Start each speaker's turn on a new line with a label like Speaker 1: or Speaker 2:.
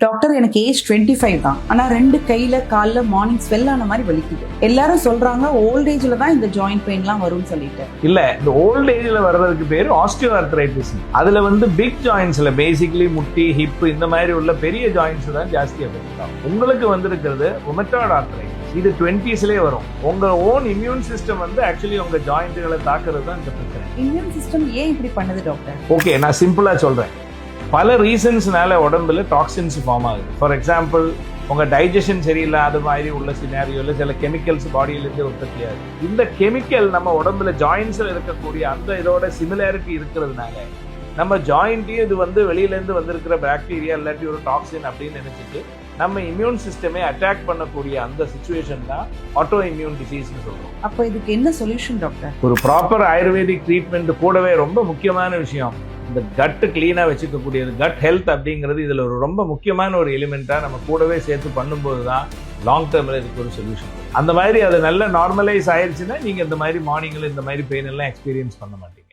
Speaker 1: Doctor எனக்கு age 25 தான். ஆனா 2 கையில கால்ல மார்னிங் ஸ்வெல் ஆன மாதிரி வலிக்குது. எல்லாரும் சொல்றாங்க ஓல்ட் ஏஜ்ல தான் இந்த ஜாயிண்ட் பெயின்லாம் வரும்னு சொல்லிட்டு.
Speaker 2: இல்ல, இந்த ஓல்ட் ஏஜ்ல வர்றதுக்கு பேரு ஆஸ்டியோஆர்த்ரைட்டிஸ். அதுல பிக் ஜாயின்ஸ்ல பேசிக்கலி முட்டி, ஹிப் இந்த மாதிரி உள்ள பெரிய ஜாயின்ஸ் தான் ஜாஸ்தியா பெருசாகும். உங்களுக்கு வந்திருக்கிறது ருமட்டாய்டு ஆர்த்ரைட்டிஸ். இது 20ஸ்லயே வரும். உங்க ஓன் இம்யூன் சிஸ்டம் ஆக்சுவலி உங்க ஜாயிண்ட்களை தாக்குறது தான் இந்த பிரச்சனை.
Speaker 1: இம்யூன் சிஸ்டம் ஏன் இப்படி பண்ணுது டாக்டர்?
Speaker 2: ஓகே, நான் சிம்பிளா சொல்றேன். பல ரீசன்ஸ்னால உடம்புல டாக்ஸின்ஸ் ஃபார்ம் ஆகுது. ஃபார் எக்ஸாம்பிள், உங்க டைஜஷன் சரியில்லாத மாதிரி உள்ள சினாரியோல சில கெமிக்கல்ஸ் பாடியிலேருந்து உற்பத்தி ஆகுது. இந்த கெமிக்கல் நம்ம உடம்புல ஜாயின்ஸ்ல இருக்கக்கூடிய அந்த இதோட சிமிலாரிட்டி இருக்கிறதுனால நம்ம ஜாயிண்ட்டையும் இது வெளியிலேருந்து வந்திருக்கிற பாக்டீரியா இல்லாட்டி ஒரு டாக்ஸின் அப்படின்னு நினைச்சிட்டு நம்ம இம்யூன் சிஸ்டமே அட்டாக் பண்ணக்கூடிய அந்த சிச்சுவேஷன் தான் ஆட்டோ இம்யூன் டிசீஸ்னு சொல்றோம்.
Speaker 1: அப்போ இதுக்கு என்ன சொல்யூஷன் டாக்டர்?
Speaker 2: ஒரு ப்ராப்பர் ஆயுர்வேதிக் ட்ரீட்மெண்ட் கூடவே ரொம்ப முக்கியமான விஷயம் இந்த கட்டு கிளீனா வச்சுக்கக்கூடியது. கட் ஹெல்த் அப்படிங்கிறது இதுல ஒரு ரொம்ப முக்கியமான ஒரு எலிமெண்டா நம்ம கூடவே சேர்த்து பண்ணும்போது தான் லாங் டேர்ம்ல இதுக்கு ஒரு சொல்யூஷன். அந்த மாதிரி அது நல்ல நார்மலைஸ் ஆயிடுச்சுன்னா நீங்க இந்த மாதிரி மார்னிங்ல இந்த மாதிரி பெயின் எல்லாம் எக்ஸ்பீரியன்ஸ் பண்ண மாட்டீங்க.